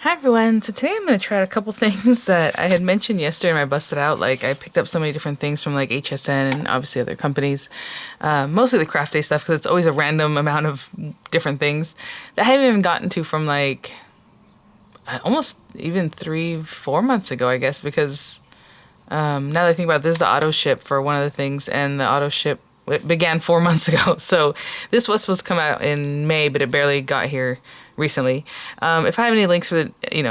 Hi everyone, so today I'm going to try out a couple things that I had mentioned yesterday when I busted out. Like I picked up so many different things from like HSN and obviously other companies. Mostly the craft day stuff because it's always a random amount of different things that I haven't even gotten to from like almost even 3-4 months ago, I guess, because now that I think about it, this is the auto ship for one of the things, and the auto ship it began 4 months ago. So this was supposed to come out in May, but it barely got here recently. If I have any links for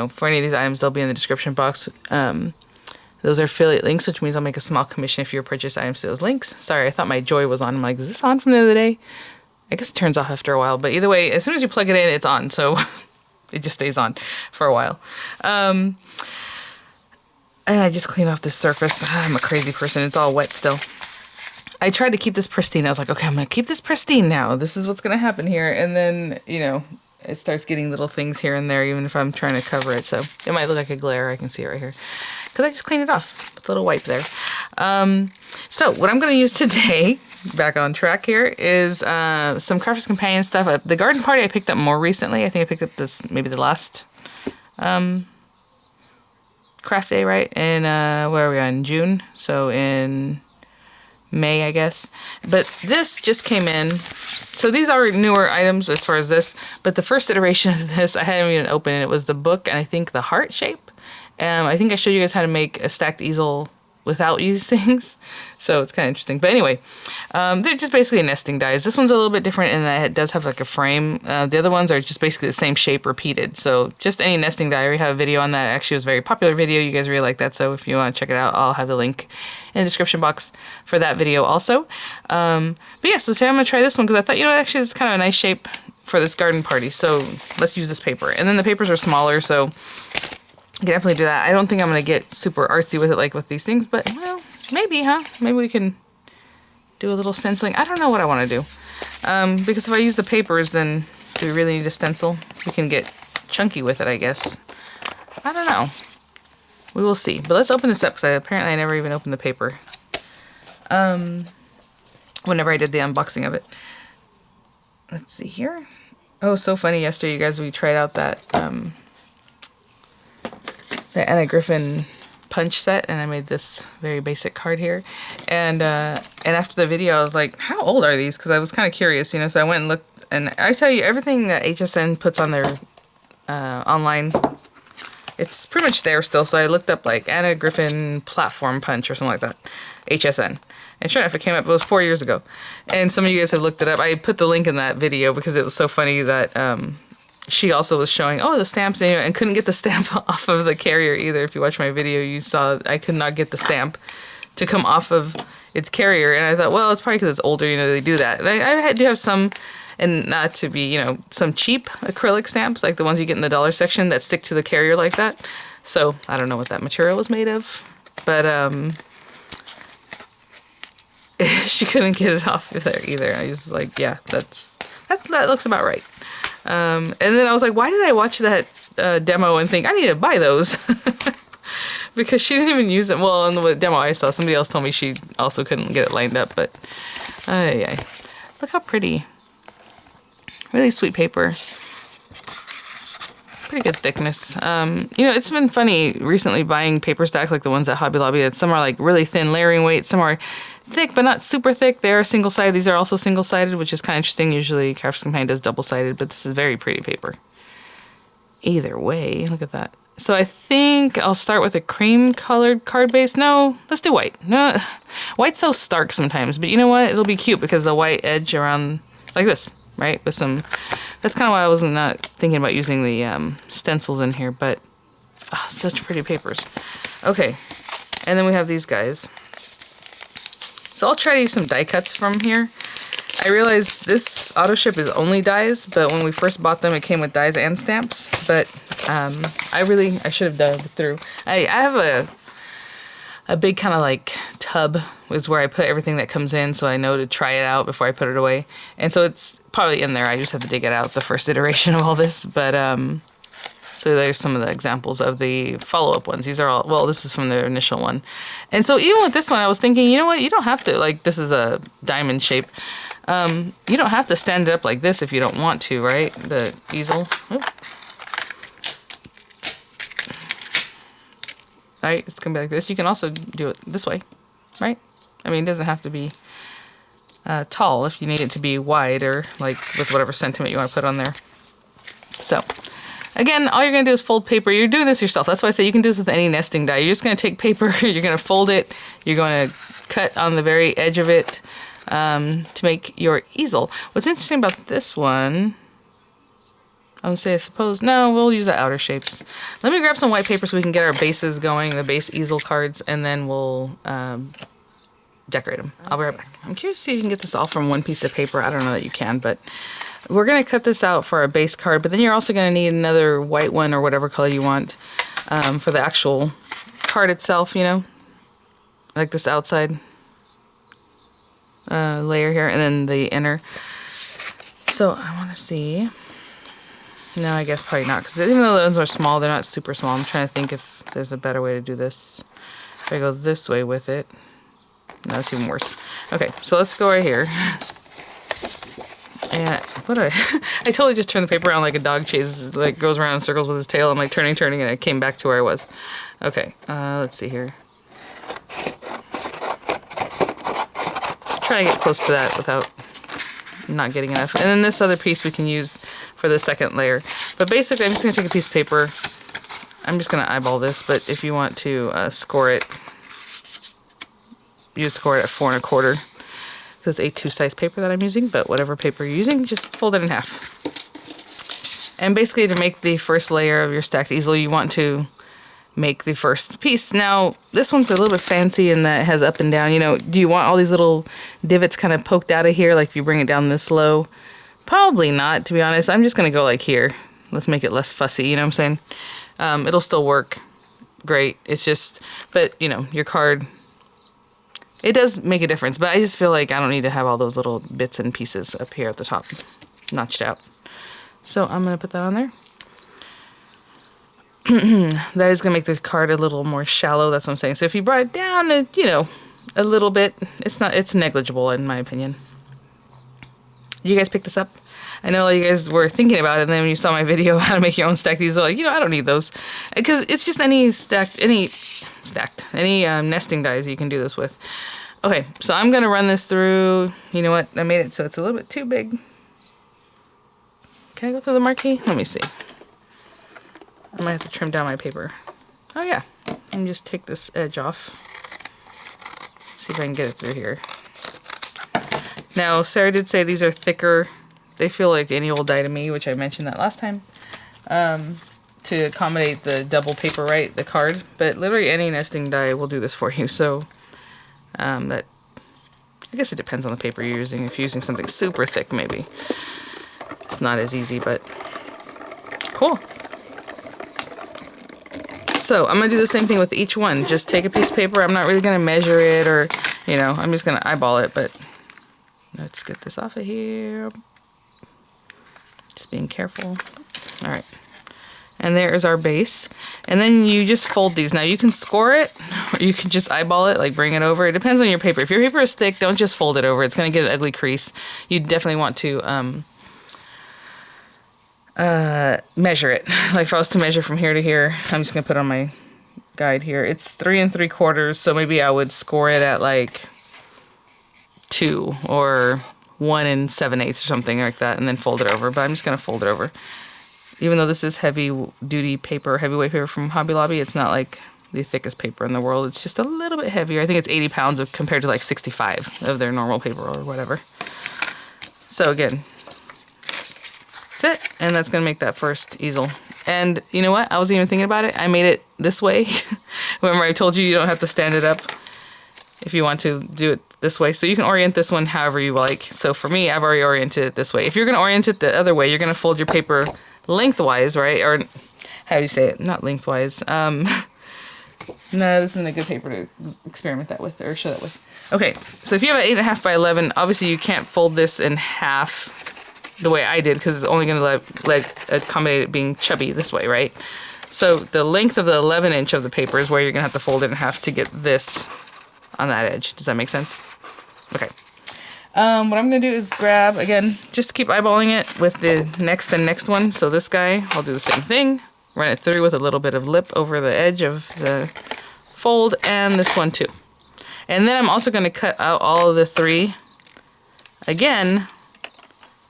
for any of these items, they'll be in the description box. Those are affiliate links, which means I'll make a small commission if you purchase items to those links. Sorry, I thought my Joy was on. I'm like, is this on from the other day? I guess it turns off after a while, but either way, as soon as you plug it in, it's on. So it just stays on for a while. And I just cleaned off this surface. I'm a crazy person. It's all wet still. I tried to keep this pristine. I was like, okay, I'm going to keep this pristine now. This is what's going to happen here. And then, it starts getting little things here and there, even if I'm trying to cover it. So it might look like a glare. I can see it right here. Because I just cleaned it off with a little wipe there. So what I'm going to use today, back on track here, is some Crafter's Companion stuff. The Garden Party I picked up more recently. I think I picked up this, maybe the last craft day, right? In, where are we on? June? So in May, I guess. But this just came in. So these are newer items as far as this, but the first iteration of this, I hadn't even opened it. It was the book and I think the heart shape. I think I showed you guys how to make a stacked easel without these things. So it's kind of interesting. But anyway, they're just basically nesting dies. This one's a little bit different in that it does have like a frame. The other ones are just basically the same shape repeated. So just any nesting die. I already have a video on that. Actually, it was a very popular video. You guys really like that. So if you want to check it out, I'll have the link in the description box for that video also. But yeah, so today I'm going to try this one because I thought, actually it's kind of a nice shape for this garden party. So let's use this paper. And then the papers are smaller, so I can definitely do that. I don't think I'm going to get super artsy with it like with these things, but, well, maybe, huh? Maybe we can do a little stenciling. I don't know what I want to do. Because if I use the papers, then do we really need a stencil? We can get chunky with it, I guess. I don't know. We will see. But let's open this up, because apparently I never even opened the paper. Whenever I did the unboxing of it. Let's see here. Oh, so funny. Yesterday, you guys, we tried out that the Anna Griffin punch set, and I made this very basic card here. And after the video, I was like, how old are these? Because I was kind of curious, so I went and looked, and I tell you, everything that HSN puts on their online, it's pretty much there still. So I looked up like Anna Griffin platform punch or something like that, HSN. And sure enough, it came up. It was 4 years ago. And some of you guys have looked it up. I put the link in that video because it was so funny that she also was showing, the stamps, and couldn't get the stamp off of the carrier either. If you watch my video, you saw I could not get the stamp to come off of its carrier. And I thought, well, it's probably because it's older, they do that. And I do have some, and not to be, some cheap acrylic stamps, like the ones you get in the dollar section that stick to the carrier like that. So I don't know what that material was made of, but she couldn't get it off there either. I was like, yeah, that looks about right. And then I was like, why did I watch that demo and think I need to buy those? Because she didn't even use it. Well, in the demo I saw, somebody else told me she also couldn't get it lined up. But yeah, look how pretty. Really sweet paper. Pretty good thickness. It's been funny recently buying paper stacks like the ones at Hobby Lobby. Some are like really thin layering weight. Some are thick, but not super thick. They are single-sided. These are also single-sided, which is kind of interesting. Usually Crafter's Companion does double-sided, but this is very pretty paper. Either way, look at that. So I think I'll start with a cream-colored card base. No, let's do white. No, white's so stark sometimes, but you know what? It'll be cute because the white edge around like this, right? With some. That's kind of why I wasn't not thinking about using the stencils in here, but such pretty papers. Okay, and then we have these guys. So I'll try to use some die cuts from here. I realized this auto ship is only dies, but when we first bought them, it came with dies and stamps. But I should have dug through. I have a big kind of like tub is where I put everything that comes in, so I know to try it out before I put it away. And so it's probably in there. I just had to dig it out, the first iteration of all this. But so there's some of the examples of the follow-up ones. These are all, well, this is from the initial one. And so even with this one, I was thinking, you know what? You don't have to, like, this is a diamond shape. You don't have to stand it up like this if you don't want to, right? The easel. Oop. right? It's gonna be like this. You can also do it this way, right? I mean, it doesn't have to be tall if you need it to be wide, or like with whatever sentiment you want to put on there. So again, all you're gonna do is fold paper. You're doing this yourself. That's why I say you can do this with any nesting die. You're just gonna take paper, you're gonna fold it, you're gonna cut on the very edge of it to make your easel. What's interesting about this one, I would say, I suppose, no, we'll use the outer shapes. Let me grab some white paper so we can get our bases going, the base easel cards, and then we'll decorate them. I'll be right back. I'm curious to see if you can get this all from one piece of paper. I don't know that you can, but we're going to cut this out for our base card, but then you're also going to need another white one or whatever color you want for the actual card itself, you know, like this outside layer here, and then the inner. So I want to see. No, I guess probably not, because even though the ones are small, they're not super small. I'm trying to think if there's a better way to do this. If I go this way with it. No, that's even worse. Okay, so let's go right here. And what I totally just turned the paper around like a dog chases, like goes around in circles with his tail. I'm like turning, and I came back to where I was. Okay, let's see here. Try to get close to that without not getting enough. And then this other piece we can use for the second layer. But basically, I'm just going to take a piece of paper. I'm just going to eyeball this, but if you want to score it, you score it at 4 1/4. It's A2 size paper that I'm using, but whatever paper you're using, just fold it in half. And basically, to make the first layer of your stacked easel, you want to make the first piece. Now, this one's a little bit fancy in that it has up and down. You know, do you want all these little divots kind of poked out of here, like if you bring it down this low? Probably not, to be honest. I'm just going to go like here. Let's make it less fussy, you know what I'm saying? It'll still work great. It's just, but, you know, your card, it does make a difference. But I just feel like I don't need to have all those little bits and pieces up here at the top notched out. So I'm going to put that on there. That is going to make the card a little more shallow. That's what I'm saying. So if you brought it down, you know, a little bit, it's negligible in my opinion. You guys pick this up? I know you guys were thinking about it, and then when you saw my video how to make your own stacked easel, like, you know, I don't need those. Because it's just any nesting dies you can do this with. Okay, so I'm going to run this through. You know what? I made it so it's a little bit too big. Can I go through the marquee? Let me see. I might have to trim down my paper. Oh, yeah. And just take this edge off. See if I can get it through here. Now, Sarah did say these are thicker. They feel like any old die to me, which I mentioned that last time, to accommodate the double paper, right, the card. But literally any nesting die will do this for you. So that, I guess it depends on the paper you're using. If you're using something super thick, maybe it's not as easy, but cool. So I'm going to do the same thing with each one. Just take a piece of paper. I'm not really going to measure it, or, you know, I'm just going to eyeball it, but let's get this off of here. Just being careful. All right. And there is our base. And then you just fold these. Now you can score it, or you can just eyeball it, like bring it over. It depends on your paper. If your paper is thick, don't just fold it over. It's going to get an ugly crease. You definitely want to measure it. Like if I was to measure from here to here, I'm just going to put on my guide here. It's 3 3/4. So maybe I would score it at like 2 or 1 7/8 or something like that, and then fold it over. But I'm just going to fold it over. Even though this is heavy-duty paper, heavyweight paper from Hobby Lobby, it's not like the thickest paper in the world. It's just a little bit heavier. I think it's 80 pounds compared to like 65 of their normal paper or whatever. So again, that's it. And that's going to make that first easel. And you know what? I wasn't even thinking about it. I made it this way. Remember I told you you don't have to stand it up if you want to do it this way. So you can orient this one however you like. So for me, I've already oriented it this way. If you're going to orient it the other way, you're going to fold your paper lengthwise, right? Or how do you say it? Not lengthwise. No, this isn't a good paper to experiment that with or show that with. Okay, so if you have an 8.5 by 11, obviously you can't fold this in half the way I did, because it's only going to let accommodate it being chubby this way, right? So the length of the 11" of the paper is where you're going to have to fold it in half to get this on that edge. Does that make sense? Okay. What I'm going to do is grab, again, just keep eyeballing it with the next one. So this guy, I'll do the same thing. Run it through with a little bit of lip over the edge of the fold, and this one too. And then I'm also going to cut out all of the 3 again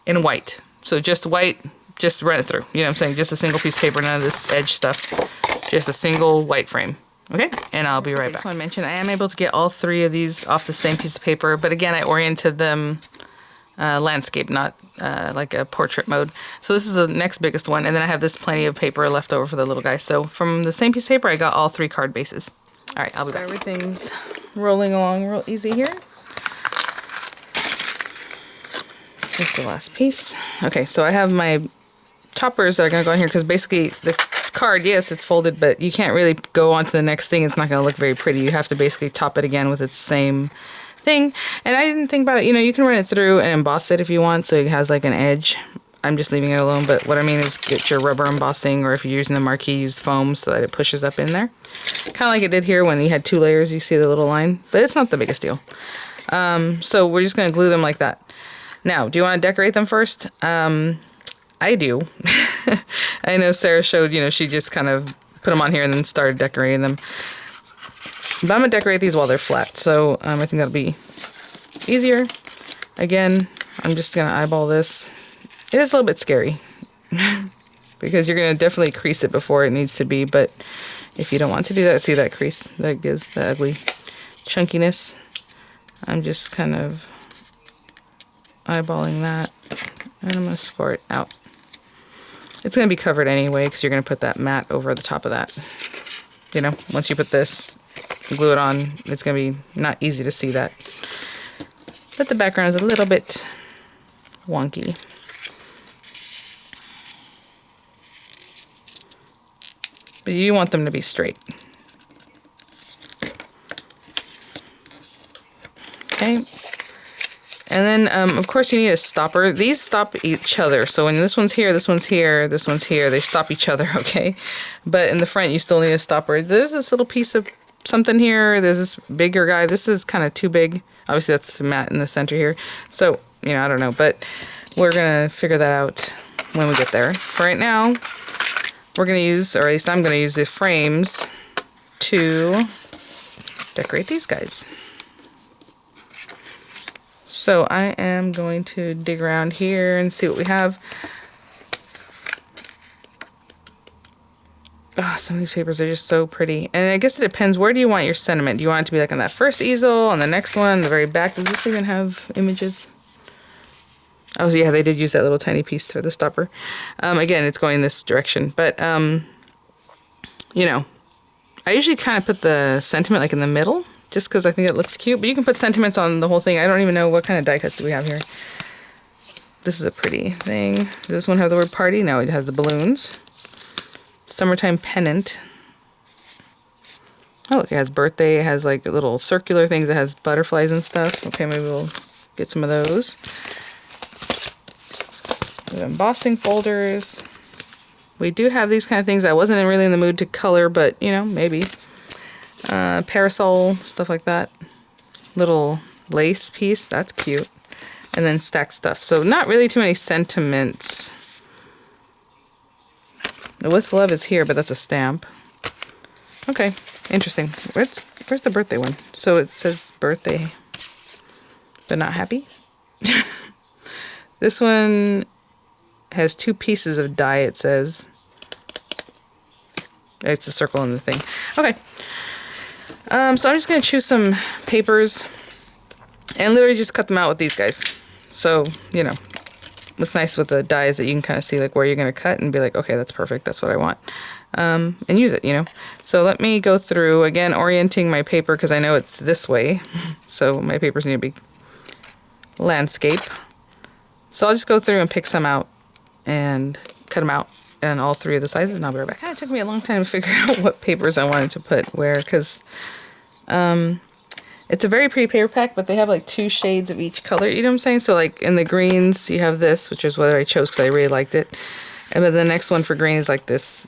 in white. So just white, just run it through. You know what I'm saying? Just a single piece of paper, none of this edge stuff. Just a single white frame. Okay, and I'll be right back. I just want to mention I am able to get all 3 of these off the same piece of paper, but again, I oriented them landscape, not like a portrait mode. So this is the next biggest one, and then I have this plenty of paper left over for the little guy. So from the same piece of paper, I got all 3 card bases. All right, I'll be back. Everything's rolling along real easy here. Here's the last piece. Okay, so I have my toppers that are gonna go in here because basically the card, yes, it's folded, but you can't really go on to the next thing. It's not gonna look very pretty. You have to basically top it again with its same thing. And I didn't think about it, you know, you can run it through and emboss it if you want, so it has like an edge. I'm just leaving it alone, but what I mean is get your rubber embossing, or if you're using the marquee, use foam so that it pushes up in there. Kind of like it did here when you had 2 layers, you see the little line, but it's not the biggest deal. So we're just gonna glue them like that. Now, do you want to decorate them first? I do. I know Sarah showed, you know, she just kind of put them on here and then started decorating them. But I'm going to decorate these while they're flat, so I think that'll be easier. Again, I'm just going to eyeball this. It is a little bit scary because you're going to definitely crease it before it needs to be, but if you don't want to do that, see that crease? That gives the ugly chunkiness. I'm just kind of eyeballing that, and I'm going to score it out. It's going to be covered anyway because you're going to put that mat over the top of that. You know, once you put this, glue it on, it's going to be not easy to see that. But the background is a little bit wonky. But you want them to be straight. Okay. And then, of course, you need a stopper. These stop each other. So when this one's here, this one's here, this one's here, they stop each other, okay? But in the front, you still need a stopper. There's this little piece of something here. There's this bigger guy. This is kind of too big. Obviously, that's the mat in the center here. So, you know, I don't know. But we're going to figure that out when we get there. For right now, we're going to use, or at least I'm going to use the frames to decorate these guys. So I am going to dig around here and see what we have. Oh, some of these papers are just so pretty. And I guess it depends, where do you want your sentiment? Do you want it to be like on that first easel, on the next one, the very back? Does this even have images? Oh yeah, they did use that little tiny piece for the stopper. Again, it's going this direction. But, you know, I usually kind of put the sentiment like in the middle, just because I think it looks cute. But you can put sentiments on the whole thing. I don't even know what kind of die cuts do we have here. This is a pretty thing. Does this one have the word party? No, it has the balloons. Summertime pennant. Oh, look, it has birthday. It has like little circular things. It has butterflies and stuff. Okay, maybe we'll get some of those. We have embossing folders. We do have these kind of things. I wasn't really in the mood to color, but, you know, maybe. Parasol, stuff like that. Little lace piece, that's cute. And then stacked stuff. So not really too many sentiments. The With Love is here, but that's a stamp. Okay, interesting. Where's the birthday one? So it says birthday, but not happy. This one has 2 pieces of die, it says. It's a circle in the thing. Okay. So I'm just going to choose some papers and literally just cut them out with these guys. So, you know, what's nice with the die is that you can kind of see like where you're going to cut and be like, okay, that's perfect. That's what I want. And use it, you know. So let me go through, again, orienting my paper because I know it's this way. So my papers need to be landscape. So I'll just go through and pick some out and cut them out in all 3 of the sizes, and I'll be right back. It kind of took me a long time to figure out what papers I wanted to put where, because it's a very pretty paper pack, but they have like 2 shades of each color, you know what I'm saying? So like in the greens, you have this, which is what I chose because I really liked it. And then the next one for green is like this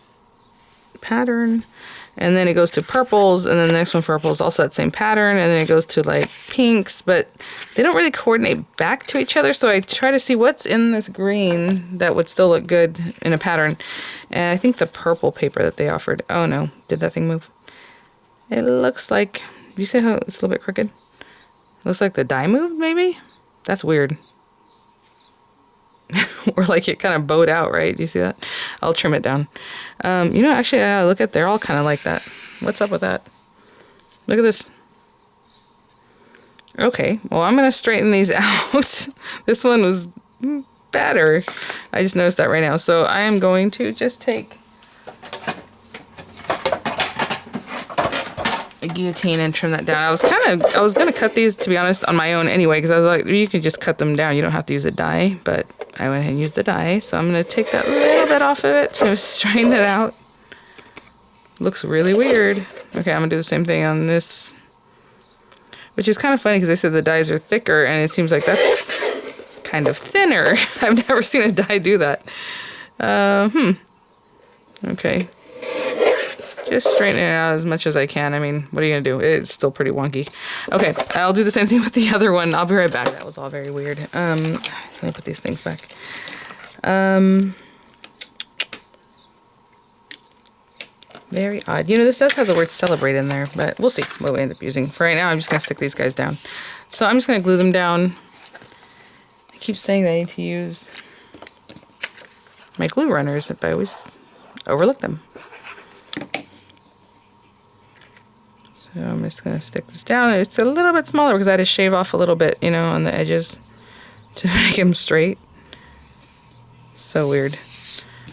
pattern. And then it goes to purples, and then the next one for purple is also that same pattern, and then it goes to like pinks, but they don't really coordinate back to each other, so I try to see what's in this green that would still look good in a pattern. And I think the purple paper that they offered, oh no, did that thing move? It looks like, you see how it's a little bit crooked? Looks like the dye moved, maybe? That's weird. Or like it kind of bowed out, right? Do you see that? I'll trim it down. You know, actually, look at, they're all kind of like that. What's up with that? Look at this. Okay, well, I'm going to straighten these out. This one was better. I just noticed that right now. So I am going to just take a guillotine and trim that down. I was going to cut these, to be honest, on my own anyway, because I was like, you can just cut them down. You don't have to use a die, but I went ahead and used the die. So I'm going to take that little bit off of it to straighten it out. Looks really weird. Okay, I'm going to do the same thing on this, which is kind of funny because they said the dies are thicker, and it seems like that's kind of thinner. I've never seen a die do that. Okay. Just straightening it out as much as I can. I mean, what are you gonna do? It's still pretty wonky. Okay, I'll do the same thing with the other one. I'll be right back. That was all very weird. Let me put these things back. Very odd. You know, this does have the word celebrate in there, but we'll see what we end up using. For right now, I'm just gonna stick these guys down. So I'm just gonna glue them down. I keep saying that I need to use my glue runners, but I always overlook them. So I'm just going to stick this down. It's a little bit smaller because I had to shave off a little bit, you know, on the edges to make them straight. So weird.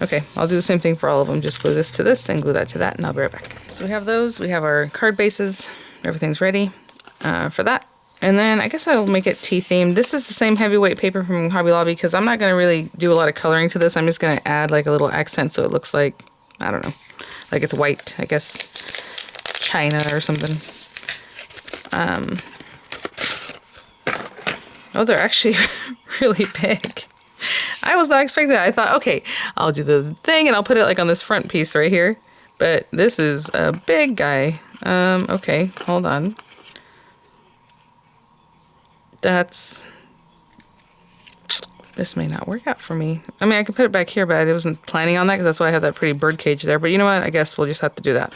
Okay, I'll do the same thing for all of them. Just glue this to this and glue that to that, and I'll be right back. So we have those. We have our card bases. Everything's ready for that. And then I guess I'll make it tea themed. This is the same heavyweight paper from Hobby Lobby because I'm not going to really do a lot of coloring to this. I'm just going to add like a little accent so it looks like, I don't know, like it's white, I guess. China or something. Oh, they're actually really big. I was not expecting that. I thought, okay, I'll do the thing and I'll put it like on this front piece right here. But this is a big guy. Okay, hold on. This may not work out for me. I mean, I can put it back here, but I wasn't planning on that because that's why I have that pretty bird cage there. But you know what? I guess we'll just have to do that.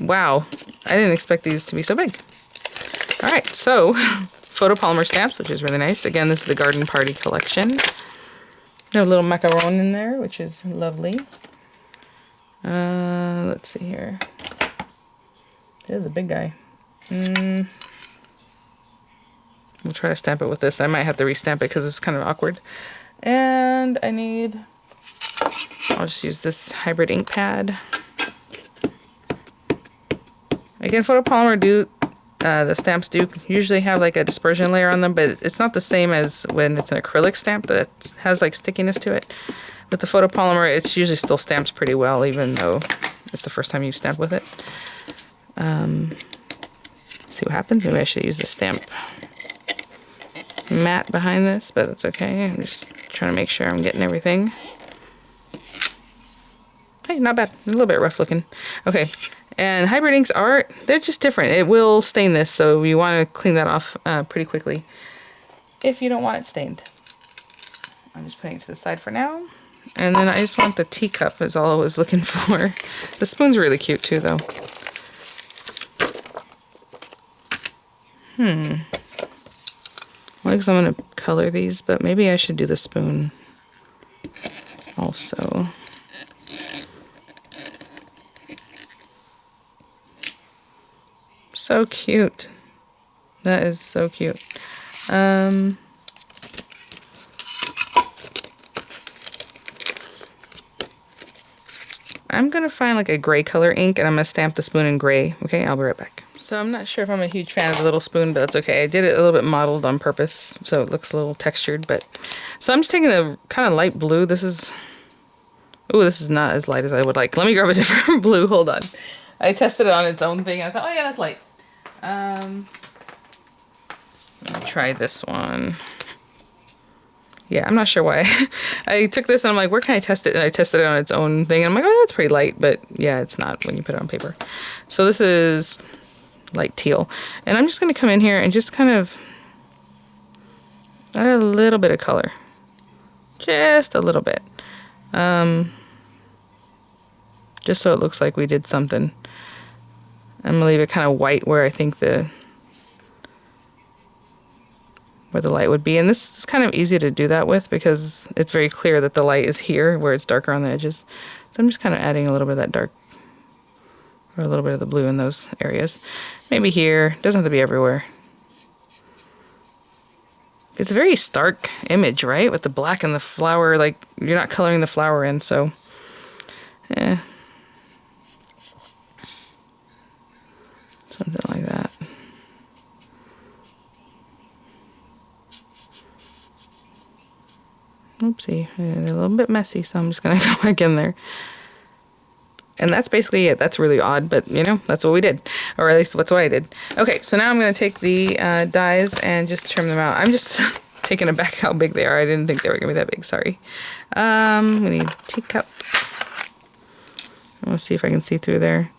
Wow, I didn't expect these to be so big. All right, so photopolymer stamps, which is really nice. Again, this is the Garden Party collection. A little macaron in there, which is lovely. Let's see here. There's a big guy. We'll try to stamp it with this. I might have to restamp it because it's kind of awkward. And I'll just use this hybrid ink pad. Again, photopolymer the stamps do usually have like a dispersion layer on them, but it's not the same as when it's an acrylic stamp that has like stickiness to it. With the photopolymer, it's usually still stamps pretty well, even though it's the first time you've stamped with it. See what happens? Maybe I should use the stamp mat behind this, but that's okay. I'm just trying to make sure I'm getting everything. Hey, not bad. A little bit rough looking. Okay. And hybrid inks they're just different. It will stain this, so you want to clean that off pretty quickly if you don't want it stained. I'm just putting it to the side for now. And then I just want the teacup is all I was looking for. The spoon's really cute too, though. Well, I guess I'm going to color these, but maybe I should do the spoon also. So cute. That is so cute. I'm gonna find like a gray color ink and I'm gonna stamp the spoon in gray. Okay, I'll be right back. So I'm not sure if I'm a huge fan of the little spoon, but that's okay. I did it a little bit modeled on purpose, so it looks a little textured, but... So I'm just taking a kind of light blue. This is... Ooh, this is not as light as I would like. Let me grab a different blue. Hold on. I tested it on its own thing. I thought, oh yeah, that's light. Let me try this one. Yeah, I'm not sure why. I took this and I'm like, where can I test it? And I tested it on its own thing. And I'm like, oh, that's pretty light. But yeah, it's not when you put it on paper. So this is light teal. And I'm just going to come in here and just kind of add a little bit of color. Just a little bit. Just so it looks like we did something. I'm gonna leave it kind of white where I think where the light would be. And this is kind of easy to do that with because it's very clear that the light is here where it's darker on the edges. So I'm just kind of adding a little bit of that dark, or a little bit of the blue in those areas. Maybe here, doesn't have to be everywhere. It's a very stark image, right? With the black and the flower, like you're not coloring the flower in, so yeah. Something like that. Oopsie, they're a little bit messy, so I'm just gonna go back in there. And that's basically it. That's really odd, but you know, that's what we did. Or at least that's what I did. Okay, so now I'm gonna take the dies and just trim them out. I'm just taken aback how big they are. I didn't think they were gonna be that big, sorry. We need teacup. I wanna see if I can see through there.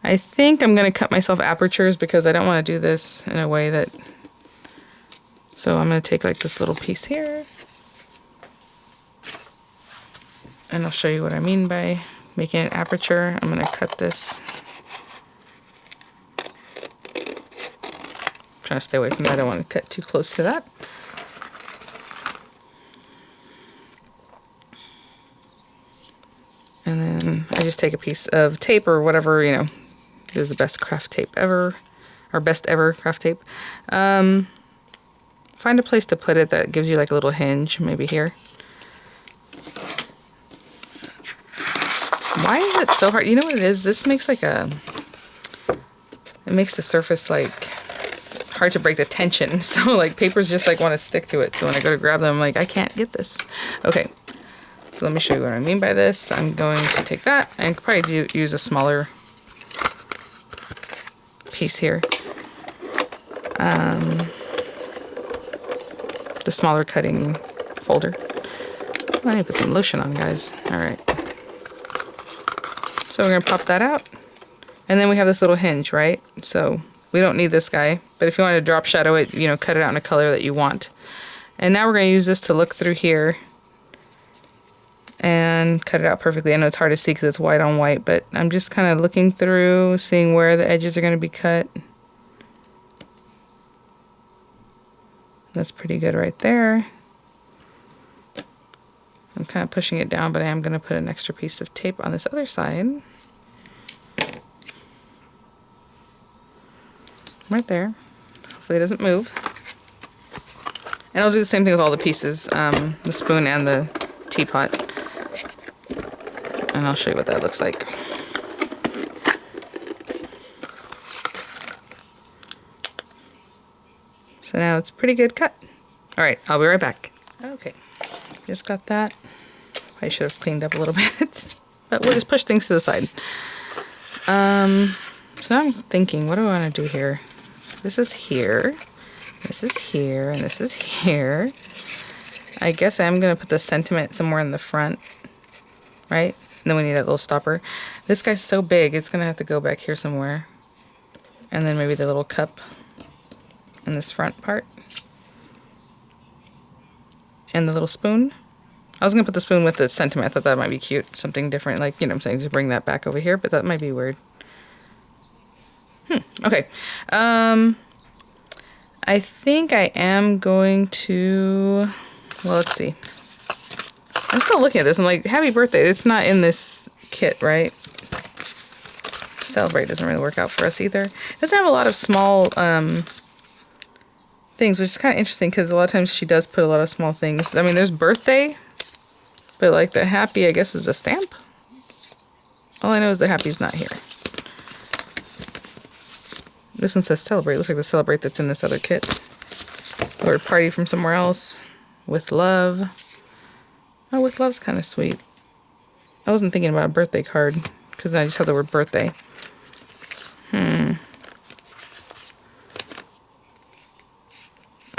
I think I'm gonna cut myself apertures because I don't wanna do this in a way that, so I'm gonna take like this little piece here. And I'll show you what I mean by making an aperture. I'm gonna cut this. I'm trying to stay away from that. I don't want to cut too close to that. And then I just take a piece of tape or whatever, you know, is the best craft tape ever, or best ever craft tape. Find a place to put it that gives you like a little hinge, maybe here. Why is it so hard? You know what it is? This makes like it makes the surface like hard to break the tension. So like papers just like want to stick to it. So when I go to grab them, I'm like, I can't get this. Okay, so let me show you what I mean by this. I'm going to take that and probably use a smaller piece here. The smaller cutting folder. I need to put some lotion on, guys. All right. So we're gonna pop that out. And then we have this little hinge, right? So we don't need this guy, but if you want to drop shadow it, you know, cut it out in a color that you want. And now we're gonna use this to look through here and cut it out perfectly. I know it's hard to see because it's white on white, but I'm just kind of looking through, seeing where the edges are gonna be cut. That's pretty good right there. I'm kind of pushing it down, but I am going to put an extra piece of tape on this other side. Right there. Hopefully it doesn't move. And I'll do the same thing with all the pieces, the spoon and the teapot. And I'll show you what that looks like. So now it's a pretty good cut. All right, I'll be right back. Okay. Just got that. I should have cleaned up a little bit, but we'll just push things to the side. So now I'm thinking, what do I want to do here? This is here, this is here, and this is here. I guess I'm going to put the sentiment somewhere in the front, right? And then we need that little stopper. This guy's so big, it's going to have to go back here somewhere. And then maybe the little cup in this front part. And the little spoon. I was gonna put the spoon with the sentiment. I thought that might be cute. Something different, like, you know what I'm saying, to bring that back over here, but that might be weird. Okay. I think I am going to, well, let's see. I'm still looking at this. I'm like, happy birthday. It's not in this kit, right? Celebrate doesn't really work out for us either. It doesn't have a lot of small, things, which is kind of interesting because a lot of times she does put a lot of small things. I mean, there's birthday, but like the happy, I guess, is a stamp. All I know is the happy's not here. This one says celebrate. Looks like the celebrate that's in this other kit. Or party from somewhere else. With love. Oh, with love's kind of sweet. I wasn't thinking about a birthday card because I just have the word birthday.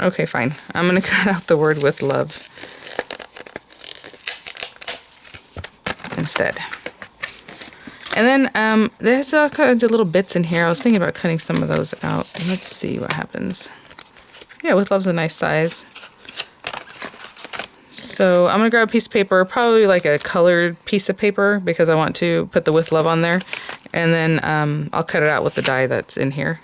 Okay, fine. I'm going to cut out the word with love instead. And then there's all kinds of little bits in here. I was thinking about cutting some of those out. Let's see what happens. Yeah, with love's a nice size. So I'm gonna grab a piece of paper, probably like a colored piece of paper, because I want to put the With Love on there. And then I'll cut it out with the dye that's in here.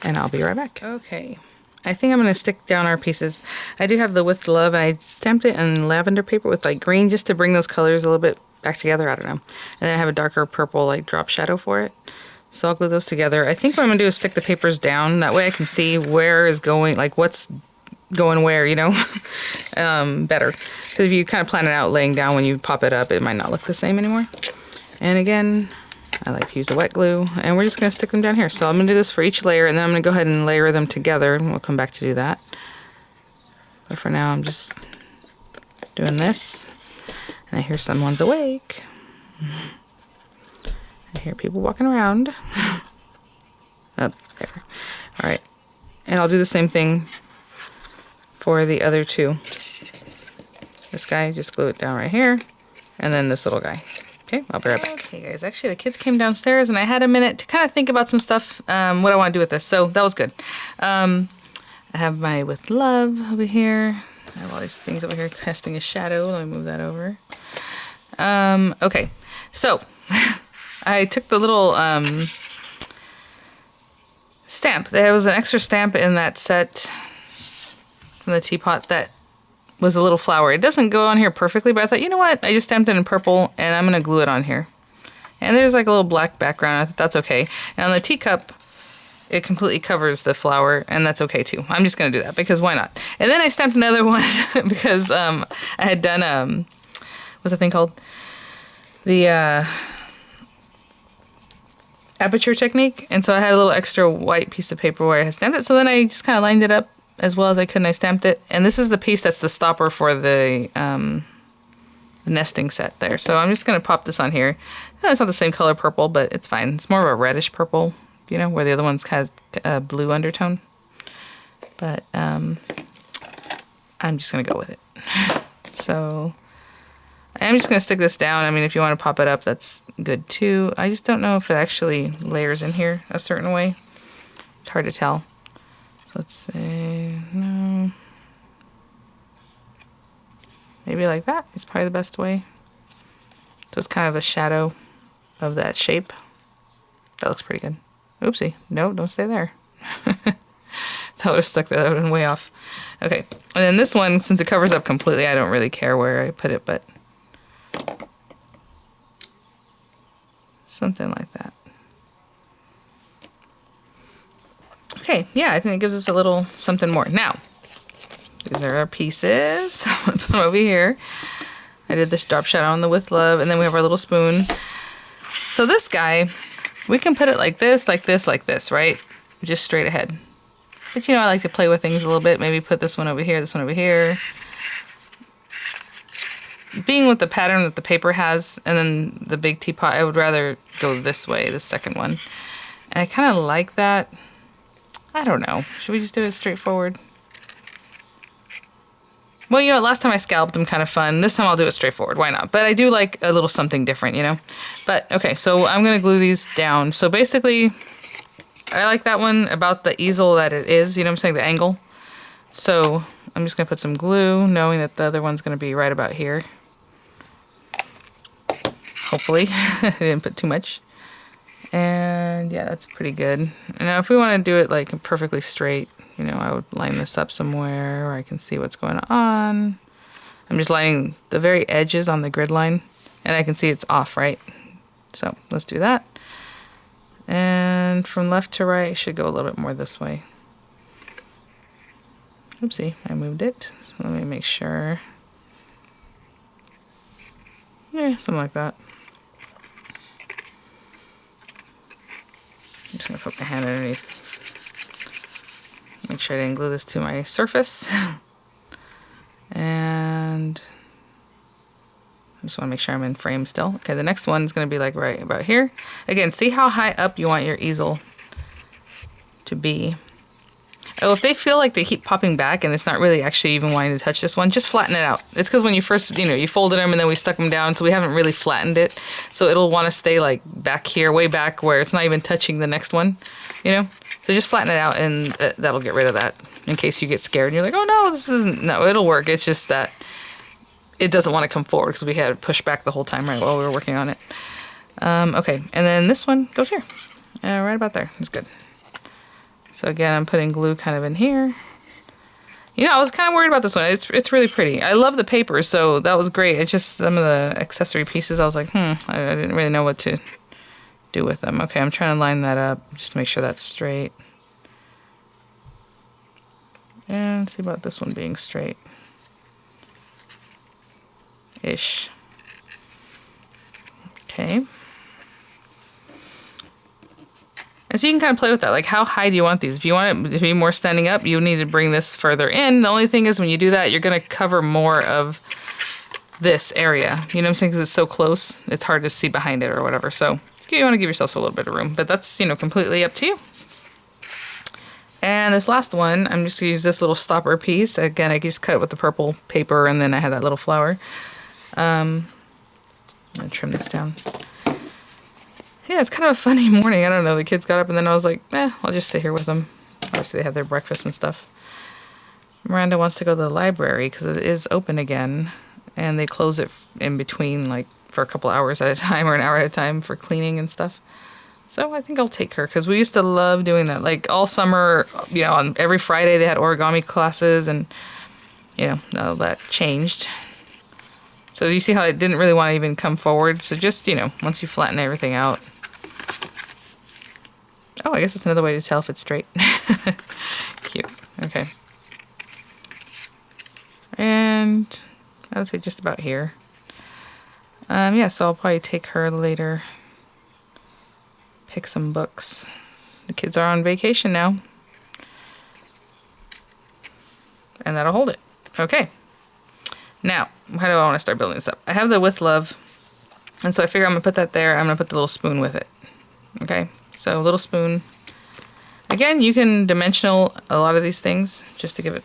And I'll be right back. Okay, I think I'm gonna stick down our pieces. I do have the With Love, and I stamped it in lavender paper with like green, just to bring those colors a little bit back together, I don't know. And then I have a darker purple like drop shadow for it. So I'll glue those together. I think what I'm gonna do is stick the papers down. That way I can see where is going, like what's going where, you know, better. Because if you kind of plan it out laying down, when you pop it up, it might not look the same anymore. And again, I like to use the wet glue, and we're just going to stick them down here. So I'm going to do this for each layer, and then I'm going to go ahead and layer them together, and we'll come back to do that. But for now, I'm just doing this, and I hear someone's awake. I hear people walking around. Oh, there. All right, and I'll do the same thing for the other two. This guy, just glue it down right here, and then this little guy. Okay, I'll be right back. Okay guys, actually the kids came downstairs and I had a minute to kind of think about some stuff, what I want to do with this, so that was good. I have my With Love over here. I have all these things over here casting a shadow. Let me move that over. Okay, so I took the little stamp. There was an extra stamp in that set from the teapot that was a little flower. It doesn't go on here perfectly, but I thought, you know what? I just stamped it in purple, and I'm gonna glue it on here. And there's like a little black background. I thought that's okay. And on the teacup, it completely covers the flower, and that's okay too. I'm just gonna do that because why not? And then I stamped another one because I had done what's that thing called? The aperture technique, and so I had a little extra white piece of paper where I had stamped it. So then I just kind of lined it up as well as I could, and I stamped it. And this is the piece that's the stopper for the nesting set there. So I'm just gonna pop this on here. No, it's not the same color purple, but it's fine. It's more of a reddish purple, you know, where the other ones has a blue undertone. But I'm just gonna go with it. So I'm just gonna stick this down. I mean, if you want to pop it up, that's good too. I just don't know if it actually layers in here a certain way. It's hard to tell. So let's say no. Maybe like that is probably the best way. So it's kind of a shadow of that shape. That looks pretty good. Oopsie. No, don't stay there. That would have stuck. That would have been way off. Okay. And then this one, since it covers up completely, I don't really care where I put it, but something like that. Okay, yeah, I think it gives us a little something more. Now, these are our pieces. I'm gonna put them over here. I did this drop shadow on the With Love, and then we have our little spoon. So this guy, we can put it like this, like this, like this, right? Just straight ahead. But you know, I like to play with things a little bit. Maybe put this one over here, this one over here. Being with the pattern that the paper has, and then the big teapot, I would rather go this way, the second one. And I kind of like that. I don't know. Should we just do it straightforward? Well, you know, last time I scalped them, kind of fun. This time I'll do it straightforward. Why not? But I do like a little something different, you know? But, okay, so I'm going to glue these down. So basically, I like that one about the easel that it is. You know what I'm saying? The angle. So I'm just going to put some glue, knowing that the other one's going to be right about here. Hopefully. I didn't put too much. And yeah, that's pretty good. Now if we want to do it like perfectly straight, you know, I would line this up somewhere where I can see what's going on. I'm just lining the very edges on the grid line, and I can see it's off, right? So let's do that. And from left to right, it should go a little bit more this way. Oopsie, I moved it. So let me make sure. Yeah, something like that. I'm just gonna put my hand underneath. Make sure I didn't glue this to my surface. And I just want to make sure I'm in frame still. Okay, the next one is going to be like right about here. Again, see how high up you want your easel to be. Oh, if they feel like they keep popping back and it's not really actually even wanting to touch this one, just flatten it out. It's because when you first, you folded them and then we stuck them down, so we haven't really flattened it. So it'll want to stay like back here, way back where it's not even touching the next one, So just flatten it out and that'll get rid of that in case you get scared and you're like, oh no, this isn't, no, it'll work. It's just that it doesn't want to come forward because we had to push back the whole time right while we were working on it. Okay, and then this one goes here. Right about there. It's good. So again, I'm putting glue kind of in here. I was kind of worried about this one. It's really pretty. I love the paper, so that was great. It's just some of the accessory pieces. I was like, I didn't really know what to do with them. Okay, I'm trying to line that up just to make sure that's straight. And let's see about this one being straight. Ish. Okay. And so you can kind of play with that. Like, how high do you want these? If you want it to be more standing up, you need to bring this further in. The only thing is when you do that, you're going to cover more of this area. You know what I'm saying? Because it's so close, it's hard to see behind it or whatever. So you want to give yourself a little bit of room. But that's, completely up to you. And this last one, I'm just going to use this little stopper piece. Again, I just cut it with the purple paper, and then I had that little flower. I'm going to trim this down. Yeah, it's kind of a funny morning. I don't know. The kids got up, and then I was like, I'll just sit here with them. Obviously, they have their breakfast and stuff. Miranda wants to go to the library because it is open again, and they close it in between, like, for a couple hours at a time or an hour at a time for cleaning and stuff. So I think I'll take her because we used to love doing that. Like, all summer, on every Friday they had origami classes, and, now that changed. So you see how it didn't really want to even come forward. So just, once you flatten everything out. Oh, I guess that's another way to tell if it's straight. Cute. Okay. And I would say just about here. Yeah, so I'll probably take her later. Pick some books. The kids are on vacation now. And that'll hold it. Okay. Now, how do I want to start building this up? I have the With Love, and so I figure I'm going to put that there. I'm going to put the little spoon with it. Okay, so a little spoon. Again, you can dimensional a lot of these things just to give it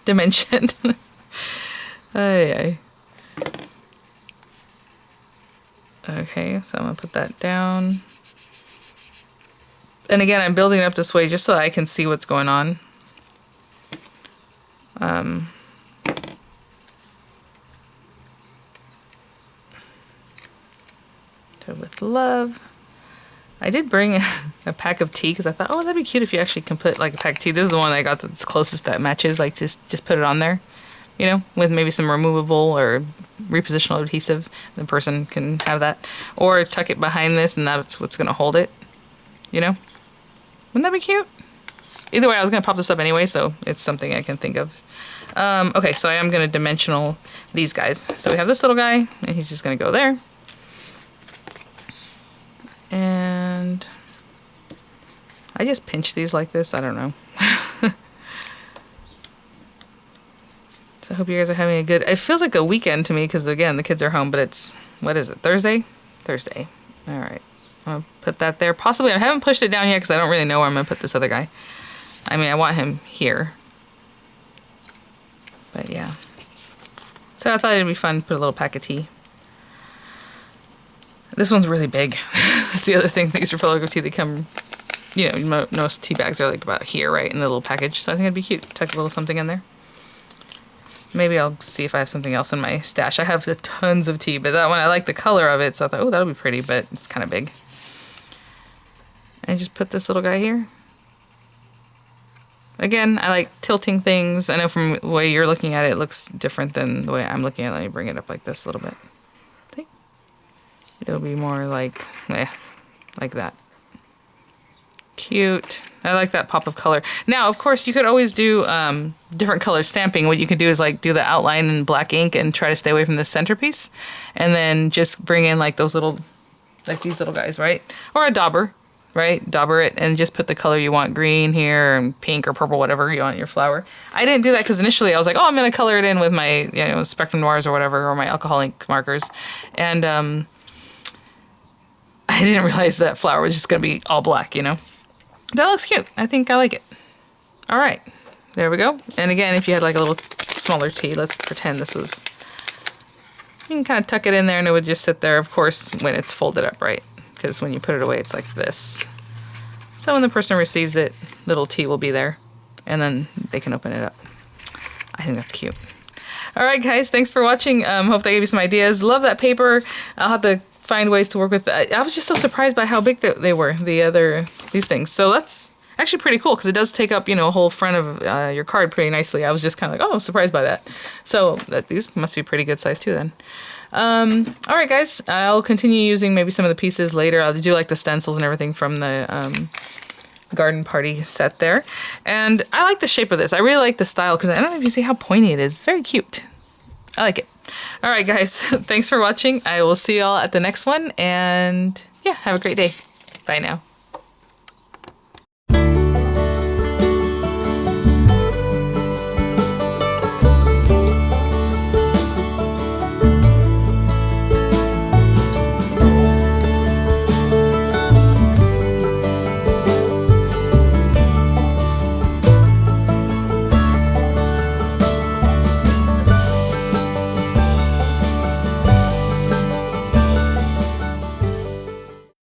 dimension. Ay. Okay, so I'm going to put that down. And again, I'm building it up this way just so I can see what's going on. With Love. I did bring a pack of tea because I thought, that'd be cute if you actually can put like a pack of tea. This is the one I got that's closest that matches. Like just put it on there, with maybe some removable or repositional adhesive. The person can have that, or tuck it behind this, and that's what's gonna hold it. Wouldn't that be cute? Either way, I was gonna pop this up anyway, so it's something I can think of. Okay, so I am gonna dimensional these guys. So we have this little guy, and he's just gonna go there. And I just pinch these like this. I don't know. So I hope you guys are having a good... It feels like a weekend to me because, again, the kids are home, but it's... What is it? Thursday? Thursday. All right. I'll put that there. Possibly, I haven't pushed it down yet because I don't really know where I'm going to put this other guy. I mean, I want him here. But, yeah. So I thought it'd be fun to put a little pack of tea. This one's really big. That's the other thing. These are filler of tea. They come, most tea bags are like about here, right, in the little package. So I think it'd be cute. Tuck a little something in there. Maybe I'll see if I have something else in my stash. I have tons of tea, but that one, I like the color of it. So I thought, that'll be pretty, but it's kind of big. And just put this little guy here. Again, I like tilting things. I know from the way you're looking at it, it looks different than the way I'm looking at it. Let me bring it up like this a little bit. It'll be more like that. Cute. I like that pop of color. Now, of course, you could always do different color stamping. What you could do is like do the outline in black ink and try to stay away from the centerpiece. And then just bring in like those little, like these little guys, right? Or a dauber, right? Dauber it and just put the color you want, green here and pink or purple, whatever you want in your flower. I didn't do that because initially I was like, I'm going to color it in with my, Spectrum Noirs or whatever, or my alcohol ink markers. And, I didn't realize that flower was just going to be all black, That looks cute. I think I like it. All right, there we go. And again, if you had like a little smaller tea, let's pretend this was, you can kind of tuck it in there and it would just sit there, of course, when it's folded up, right? Because when you put it away, it's like this. So when the person receives it, little tea will be there and then they can open it up. I think that's cute. All right, guys, thanks for watching. Hope that gave you some ideas. Love that paper. I'll have to find ways to work with that. I was just so surprised by how big they were, these things. So that's actually pretty cool because it does take up, a whole front of your card pretty nicely. I was just kind of like, oh, surprised by that. So these must be pretty good size too then. All right, guys, I'll continue using maybe some of the pieces later. I'll do like the stencils and everything from the garden party set there. And I like the shape of this. I really like the style because I don't know if you see how pointy it is. It's very cute. I like it. All right, guys, thanks for watching. I will see y'all at the next one. And yeah, have a great day. Bye now.